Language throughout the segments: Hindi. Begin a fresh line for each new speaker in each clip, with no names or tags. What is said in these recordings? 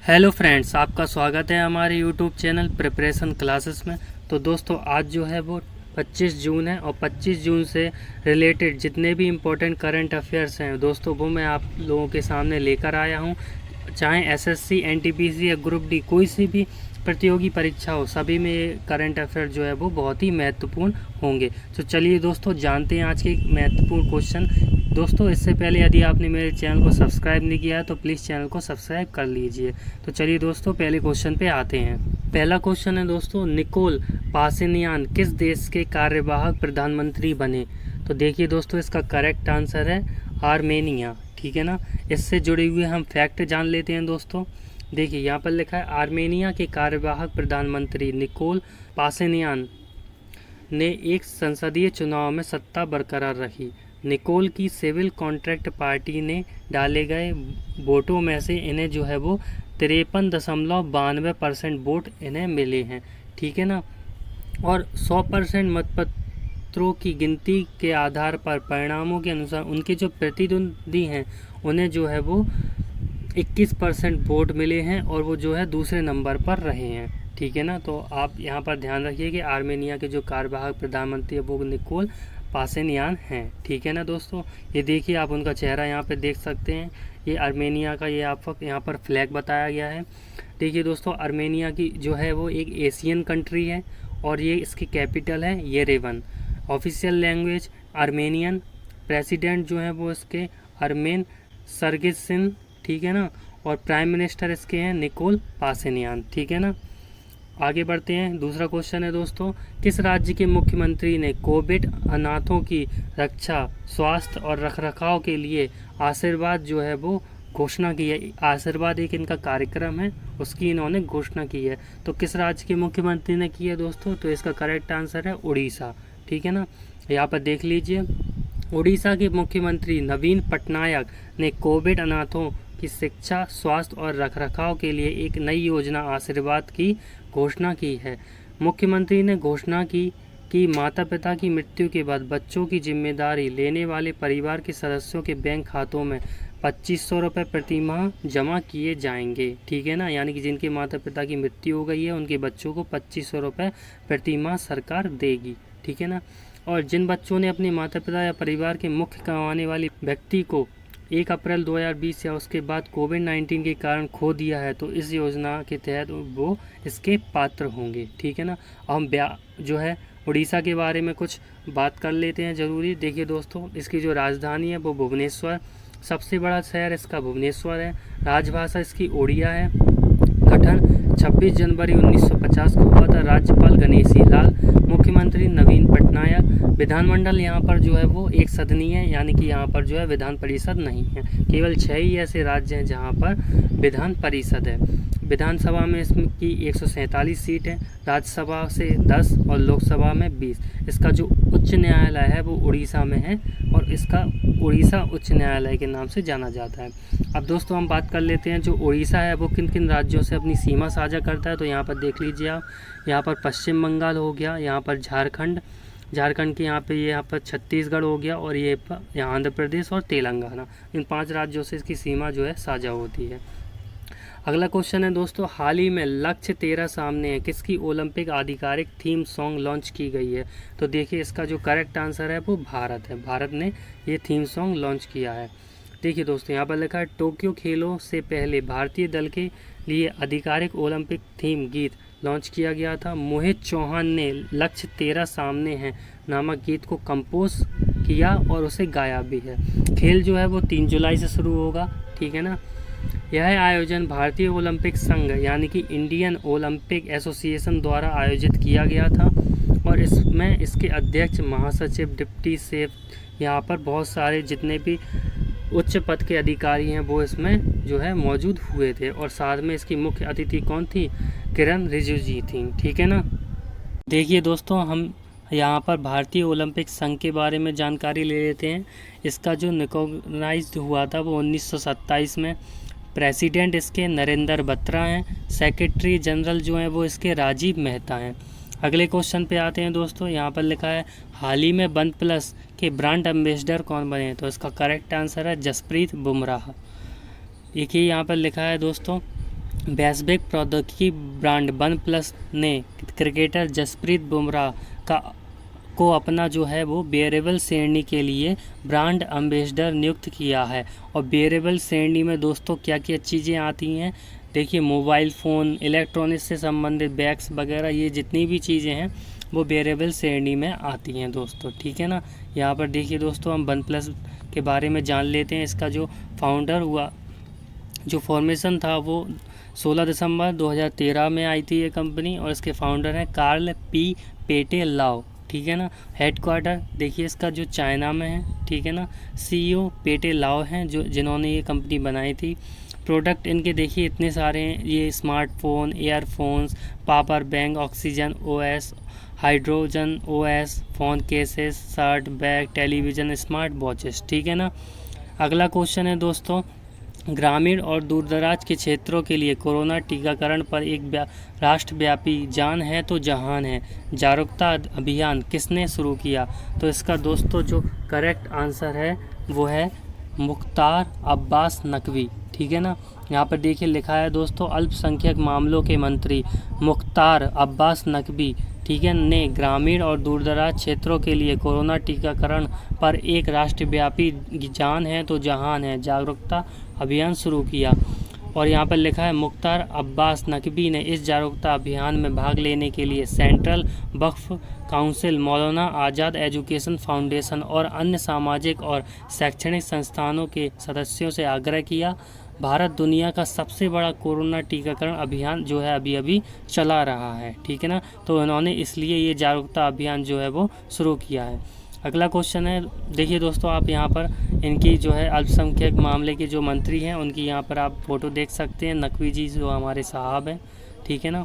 हेलो फ्रेंड्स, आपका स्वागत है हमारे यूट्यूब चैनल प्रिपरेशन क्लासेस में। तो दोस्तों आज जो है वो 25 जून है और 25 जून से रिलेटेड जितने भी इम्पोर्टेंट करंट अफेयर्स हैं दोस्तों वो मैं आप लोगों के सामने लेकर आया हूं। चाहे एसएससी, एनटीपीसी या ग्रुप डी कोई सी भी प्रतियोगी परीक्षा हो, सभी में करंट अफेयर जो है वो बहुत ही महत्वपूर्ण होंगे। तो चलिए दोस्तों जानते हैं आज के महत्वपूर्ण क्वेश्चन। दोस्तों इससे पहले यदि आपने मेरे चैनल को सब्सक्राइब नहीं किया है तो प्लीज़ चैनल को सब्सक्राइब कर लीजिए। तो चलिए दोस्तों पहले क्वेश्चन पे आते हैं। पहला क्वेश्चन है दोस्तों, निकोल पाशिनियान किस देश के कार्यवाहक प्रधानमंत्री बने? तो देखिए दोस्तों इसका करेक्ट आंसर है आर्मेनिया। ठीक है ना। इससे जुड़े हुए हम फैक्ट जान लेते हैं दोस्तों। देखिए यहाँ पर लिखा है आर्मेनिया के कार्यवाहक प्रधानमंत्री निकोल पाशिनियान ने एक संसदीय चुनाव में सत्ता बरकरार रखी। निकोल की सिविल कॉन्ट्रैक्ट पार्टी ने डाले गए वोटों में से इन्हें जो है वो 53.92% वोट इन्हें मिले हैं। ठीक है ना। और 100% मतपत्रों की गिनती के आधार पर परिणामों के अनुसार उनके जो प्रतिद्वंदी हैं उन्हें जो है वो 21% वोट मिले हैं और वो जो है दूसरे नंबर पर रहे हैं। ठीक है ना। तो आप यहाँ पर ध्यान रखिए कि आर्मेनिया के जो कार्यवाहक प्रधानमंत्री है वो निकोल पाशिनियान हैं। ठीक है ना दोस्तों। ये देखिए आप उनका चेहरा यहाँ पे देख सकते हैं। ये आर्मेनिया का ये आप यहाँ पर फ्लैग बताया गया है। देखिए दोस्तों आर्मेनिया की जो है वो एक एशियन कंट्री है और ये इसकी कैपिटल है Yerevan. Official language Armenian. President जो है वो इसके अरमेन सरगिसिन। ठीक है ना। और प्राइम मिनिस्टर इसके हैं निकोल पाशिनियान। ठीक है ना। आगे बढ़ते हैं। दूसरा क्वेश्चन है दोस्तों, किस राज्य के मुख्यमंत्री ने कोविड अनाथों की रक्षा, स्वास्थ्य और रखरखाव के लिए आशीर्वाद जो है वो घोषणा की है? आशीर्वाद एक इनका कार्यक्रम है, उसकी इन्होंने घोषणा की है। तो किस राज्य के मुख्यमंत्री ने की है दोस्तों? तो इसका करेक्ट आंसर है उड़ीसा। ठीक है ना। यहाँ पर देख लीजिए, उड़ीसा के मुख्यमंत्री नवीन पटनायक ने कोविड अनाथों की शिक्षा, स्वास्थ्य और रखरखाव के लिए एक नई योजना आशीर्वाद की घोषणा की है। मुख्यमंत्री ने घोषणा की कि माता पिता की मृत्यु के बाद बच्चों की जिम्मेदारी लेने वाले परिवार के सदस्यों के बैंक खातों में 2500 रुपये प्रति माह जमा किए जाएंगे। ठीक है ना। यानी कि जिनके माता पिता की मृत्यु हो गई है उनके बच्चों को 2500 रुपये प्रति माह सरकार देगी। ठीक है ना। और जिन बच्चों ने अपने माता पिता या परिवार के मुख्य कमाने वाले व्यक्ति को 1 अप्रैल 2020 या उसके बाद कोविड-19 के कारण खो दिया है तो इस योजना के तहत वो इसके पात्र होंगे। ठीक है ना। हम जो है उड़ीसा के बारे में कुछ बात कर लेते हैं ज़रूरी। देखिए दोस्तों इसकी जो राजधानी है वो भुवनेश्वर, सबसे बड़ा शहर इसका भुवनेश्वर है। राजभाषा इसकी ओडिया है। गठन 26 जनवरी 1950 को हुआ था। राज्यपाल गणेशी लाल, मुख्यमंत्री नवीन पटनायक। विधानमंडल यहाँ पर जो है वो एक सदनीय है, यानी कि यहाँ पर जो है विधान परिषद नहीं है। केवल 6 ही ऐसे राज्य हैं जहाँ पर विधान परिषद है। विधानसभा में इसकी 147 सीट है, राज्यसभा से 10 और लोकसभा में 20। इसका जो उच्च न्यायालय है वो उड़ीसा में है और इसका उड़ीसा उच्च न्यायालय के नाम से जाना जाता है। अब दोस्तों हम बात कर लेते हैं जो उड़ीसा है वो किन किन राज्यों से अपनी सीमा साझा करता है। तो यहाँ पर देख लीजिए आप, यहाँ पर पश्चिम बंगाल हो गया, यहाँ पर झारखंड के यहाँ पर छत्तीसगढ़ हो गया और ये यहाँ आंध्र प्रदेश और तेलंगाना। इन 5 राज्यों से इसकी सीमा जो है साझा होती है। अगला क्वेश्चन है दोस्तों, हाल ही में लक्ष्य 13 सामने है किसकी ओलंपिक आधिकारिक थीम सॉन्ग लॉन्च की गई है? तो देखिए इसका जो करेक्ट आंसर है वो भारत है। भारत ने ये थीम सॉन्ग लॉन्च किया है। देखिए दोस्तों यहाँ पर लिखा है टोक्यो खेलों से पहले भारतीय दल के लिए आधिकारिक ओलंपिक थीम गीत लॉन्च किया गया था। मोहित चौहान ने लक्ष्य 13 सामने हैं नामक गीत को कंपोज किया और उसे गाया भी है। खेल जो है वो 3 जुलाई से शुरू होगा। ठीक है ना। यह आयोजन भारतीय ओलंपिक संघ यानी कि इंडियन ओलंपिक एसोसिएशन द्वारा आयोजित किया गया था और इसमें इसके अध्यक्ष, महासचिव, डिप्टी सेफ, यहाँ पर बहुत सारे जितने भी उच्च पद के अधिकारी हैं वो इसमें जो है मौजूद हुए थे और साथ में इसकी मुख्य अतिथि कौन थी? किरण रिजिजू जी थी। ठीक है ना। देखिए दोस्तों हम यहाँ पर भारतीय ओलंपिक संघ के बारे में जानकारी ले लेते हैं। इसका जो रिकॉग्नाइज्ड हुआ था वो 1927 में। प्रेसिडेंट इसके नरेंद्र बत्रा हैं। सेक्रेटरी जनरल जो हैं वो इसके राजीव मेहता हैं। अगले क्वेश्चन पे आते हैं दोस्तों। यहाँ पर लिखा है हाल ही में वन प्लस के ब्रांड एम्बेसडर कौन बने? तो इसका करेक्ट आंसर है जसप्रीत बुमराह। देखिए यहाँ पर लिखा है दोस्तों वैश्विक प्रौद्योगिकी ब्रांड वन प्लस ने क्रिकेटर जसप्रीत बुमराह को अपना जो है वो वेयरेबल श्रेणी के लिए ब्रांड एम्बेसडर नियुक्त किया है। और वेयरेबल श्रेणी में दोस्तों क्या क्या चीज़ें आती हैं, देखिए मोबाइल फ़ोन, इलेक्ट्रॉनिक्स से संबंधित बैग्स वगैरह, ये जितनी भी चीज़ें हैं वो वेयरेबल श्रेणी में आती हैं दोस्तों, ठीक है ना। यहाँ पर देखिए दोस्तों, हम वन प्लस के बारे में जान लेते हैं। इसका जो फाउंडर हुआ, जो फॉर्मेशन था वो 16 दिसंबर 2013 में आई थी ये कंपनी, और इसके फाउंडर हैं कार्ल पी पेटेलाओ, ठीक है ना। हेडक्वार्टर देखिए इसका जो चाइना में है, ठीक है ना। CEO पेटेलाओ हैं जिन्होंने ये कंपनी बनाई थी। प्रोडक्ट इनके देखिए इतने सारे हैं, ये smartphone, earphones, power bank, oxygen OS, hydrogen OS, phone cases, shirt, bag, television, smart watches, ठीक है ना। अगला क्वेश्चन है दोस्तों, ग्रामीण और दूरदराज के क्षेत्रों के लिए कोरोना टीकाकरण पर एक राष्ट्रव्यापी जान है तो जहान है जागरूकता अभियान किसने शुरू किया? तो इसका दोस्तों जो करेक्ट आंसर है वो है मुख्तार अब्बास नकवी, ठीक है ना। यहाँ पर देखिए लिखा है दोस्तों, अल्पसंख्यक मामलों के मंत्री मुख्तार अब्बास नकवी, ठीक है, ने ग्रामीण और दूरदराज क्षेत्रों के लिए कोरोना टीकाकरण पर एक राष्ट्रव्यापी जान है तो जहान है जागरूकता अभियान शुरू किया। और यहाँ पर लिखा है मुख्तार अब्बास नकवी ने इस जागरूकता अभियान में भाग लेने के लिए सेंट्रल वक्फ काउंसिल, मौलाना आज़ाद एजुकेशन फाउंडेशन और अन्य सामाजिक और शैक्षणिक संस्थानों के सदस्यों से आग्रह किया। भारत दुनिया का सबसे बड़ा कोरोना टीकाकरण अभियान जो है अभी चला रहा है, ठीक है ना। तो इन्होंने इसलिए ये जागरूकता अभियान जो है वो शुरू किया है। अगला क्वेश्चन है, देखिए दोस्तों आप यहाँ पर इनकी जो है अल्पसंख्यक मामले के जो मंत्री हैं उनकी यहाँ पर आप फ़ोटो देख सकते हैं, नकवी जी जो हमारे साहब हैं, ठीक है ना।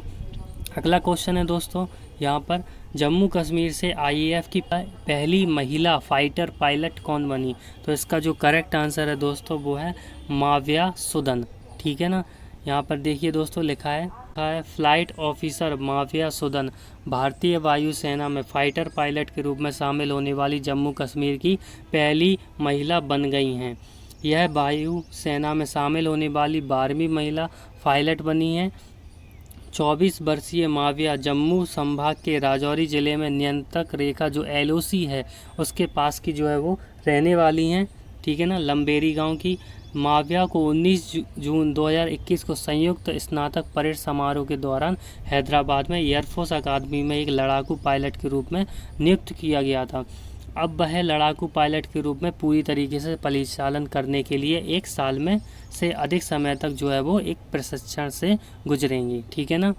अगला क्वेश्चन है दोस्तों, यहाँ पर जम्मू कश्मीर से IAF की पहली महिला फाइटर पायलट कौन बनी? तो इसका जो करेक्ट आंसर है दोस्तों वो है माव्या सुदन, ठीक है ना। यहाँ पर देखिए दोस्तों लिखा है फ्लाइट ऑफिसर माव्या सुदन भारतीय वायुसेना में फाइटर पायलट के रूप में शामिल होने वाली जम्मू कश्मीर की पहली महिला बन गई हैं। यह वायु सेना में शामिल होने वाली 12वीं महिला पायलट बनी हैं। 24 वर्षीय माव्या जम्मू संभाग के राजौरी ज़िले में नियंत्रक रेखा जो LOC है उसके पास की जो है वो रहने वाली हैं, ठीक है ना, लंबेरी गांव की। माव्या को 19 जून 2021 को संयुक्त स्नातक परेड समारोह के दौरान हैदराबाद में एयरफोर्स अकादमी में एक लड़ाकू पायलट के रूप में नियुक्त किया गया था। अब वह लड़ाकू पायलट के रूप में पूरी तरीके से परिचालन करने के लिए 1 साल में से अधिक समय तक जो है वो एक प्रशिक्षण से गुजरेंगी, ठीक है ना।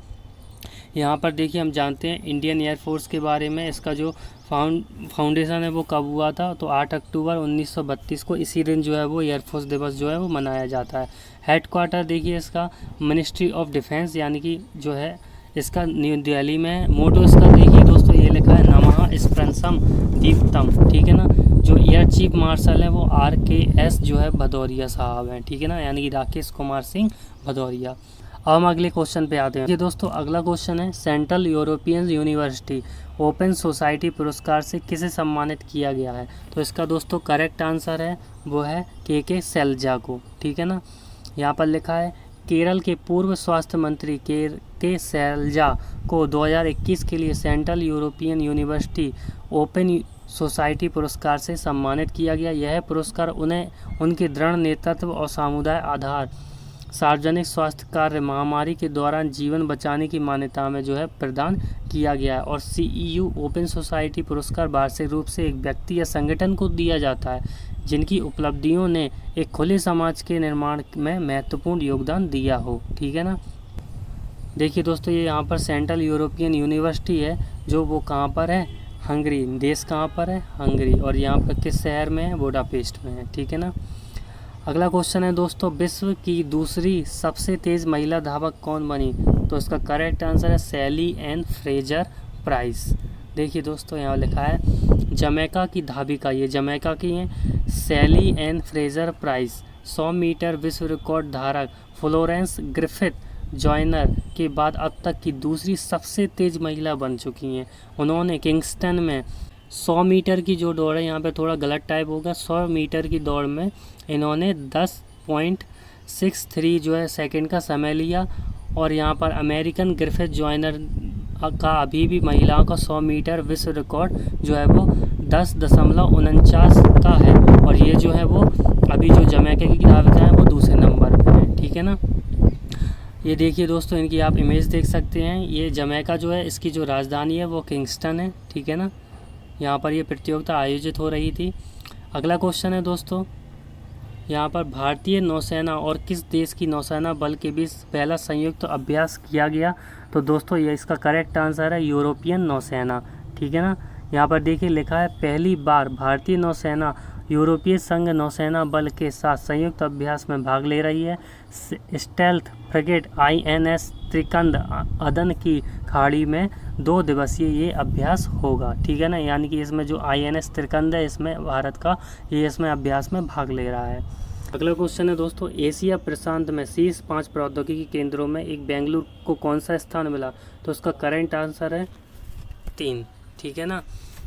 यहाँ पर देखिए हम जानते हैं इंडियन एयरफोर्स के बारे में। इसका जो फाउंडेशन है वो कब हुआ था? तो 8 अक्टूबर 1932 को इसी दिन जो है वो एयरफोर्स दिवस जो है वो मनाया जाता है। हेडक्वार्टर देखिए इसका मिनिस्ट्री ऑफ डिफेंस यानी कि जो है इसका न्यू दिल्ली में। मोटो इसका देखिए दोस्तों ये लिखा है नमः स्प्रंसम दीप्तम, ठीक है ना। जो एयर चीफ मार्शल है वो RKS जो है भदौरिया साहब हैं, ठीक है ना, यानी कि राकेश कुमार सिंह भदौरिया। अब हम अगले क्वेश्चन पे आते हैं। ये दोस्तों अगला क्वेश्चन है, central European university open society पुरस्कार से किसे सम्मानित किया गया है? तो इसका दोस्तों करेक्ट आंसर है वो है KK सैलजा को, ठीक है ना। यहाँ पर लिखा है केरल के पूर्व स्वास्थ्य मंत्री KK सैलजा को 2021 के लिए central European university open society पुरस्कार से सम्मानित किया गया। यह पुरस्कार उन्हें उनके दृढ़ नेतृत्व और समुदाय आधार सार्वजनिक स्वास्थ्य कार्य महामारी के दौरान जीवन बचाने की मान्यता में जो है प्रदान किया गया है। और CEU ओपन सोसाइटी पुरस्कार वार्षिक रूप से एक व्यक्ति या संगठन को दिया जाता है जिनकी उपलब्धियों ने एक खुले समाज के निर्माण में महत्वपूर्ण योगदान दिया हो, ठीक है ना। देखिए दोस्तों ये यहाँ पर सेंट्रल यूरोपियन यूनिवर्सिटी है जो वो कहाँ पर है? हंगरी। देश कहाँ पर है? हंगरी। और यहाँ पर किस शहर में है? बुडापेस्ट में है, ठीक है ना। अगला क्वेश्चन है दोस्तों, विश्व की दूसरी सबसे तेज़ महिला धावक कौन बनी? तो इसका करेक्ट आंसर है सैली एन फ्रेजर प्राइस। देखिए दोस्तों यहाँ लिखा है जमैका की धाविका, ये जमैका की हैं, सैली एन फ्रेजर प्राइस 100 मीटर विश्व रिकॉर्ड धारक फ्लोरेंस ग्रिफिथ जॉयनर के बाद अब तक की दूसरी सबसे तेज़ महिला बन चुकी हैं। उन्होंने किंगस्टन में 100 मीटर की जो दौड़ है, यहाँ पे थोड़ा गलत टाइप होगा, 100 मीटर की दौड़ में इन्होंने 10.63 जो है सेकंड का समय लिया और यहाँ पर अमेरिकन ग्रिफिथ जॉयनर का अभी भी महिलाओं का 100 मीटर विश्व रिकॉर्ड जो है वो 10.49 का है, और ये जो है वो अभी जो जमैका की खिलाफ हैं वो दूसरे नंबर पे है। ठीक है ना। ये देखिए दोस्तों, इनकी आप इमेज देख सकते हैं। ये जमैका जो है, इसकी जो राजधानी है वो किंगस्टन है। ठीक है ना। यहाँ पर ये प्रतियोगिता आयोजित हो रही थी। अगला क्वेश्चन है दोस्तों, यहाँ पर भारतीय नौसेना और किस देश की नौसेना बल के बीच पहला संयुक्त अभ्यास किया गया? तो दोस्तों ये इसका करेक्ट आंसर है यूरोपियन नौसेना। ठीक है ना। यहाँ पर देखिए लिखा है, पहली बार भारतीय नौसेना यूरोपीय संघ नौसेना बल के साथ संयुक्त अभ्यास में भाग ले रही है। स्टेल्थ फ्रिगेट INS त्रिकंद अदन की खाड़ी में 2 दिवसीय ये अभ्यास होगा। ठीक है ना। यानी कि इसमें जो INS त्रिकंद है, इसमें भारत का ये इसमें अभ्यास में भाग ले रहा है। अगला क्वेश्चन है दोस्तों, एशिया प्रशांत में शीर्ष 5 प्रौद्योगिकी केंद्रों में एक बेंगलुरु को कौन सा स्थान मिला? तो उसका करेंट आंसर है 3। ठीक है ना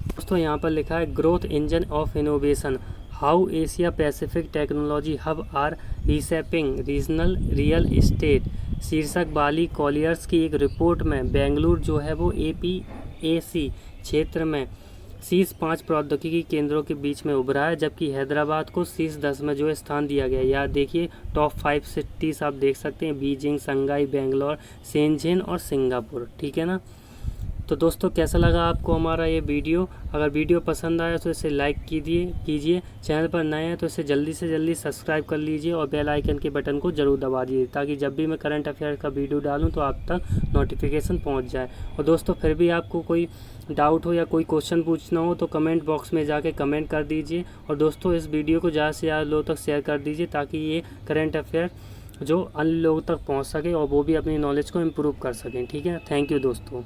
दोस्तों। यहाँ पर लिखा है, growth engine of innovation, how Asia Pacific technology hub are reshaping regional real estate शीर्षक वाली कॉलियर्स की एक रिपोर्ट में बेंगलुरु जो है वो APAC क्षेत्र में शीर्ष 5 प्रौद्योगिकी केंद्रों के बीच में उभरा है, जबकि हैदराबाद को शीर्ष 10 में जो स्थान दिया गया है। यहाँ देखिए टॉप 5 सिटीज आप देख सकते हैं, बीजिंग, शंघाई, बेंगलोर, शेंझेन और सिंगापुर। ठीक है ना। तो दोस्तों कैसा लगा आपको हमारा ये वीडियो? अगर वीडियो पसंद आया तो इसे लाइक कीजिए। चैनल पर नए हैं तो इसे जल्दी से जल्दी सब्सक्राइब कर लीजिए और बेल आइकन के बटन को ज़रूर दबा दीजिए, ताकि जब भी मैं करंट अफेयर का वीडियो डालूं तो आप तक नोटिफिकेशन पहुंच जाए। और दोस्तों फिर भी आपको कोई डाउट हो या कोई क्वेश्चन पूछना हो तो कमेंट बॉक्स में जाके कमेंट कर दीजिए। और दोस्तों इस वीडियो को ज़्यादा से ज़्यादा लोगों तक शेयर कर दीजिए, ताकि ये करंट अफेयर जो अन्य लोगों तक पहुँच सके और वो भी अपनी नॉलेज को इम्प्रूव कर सकें। ठीक है। थैंक यू दोस्तों।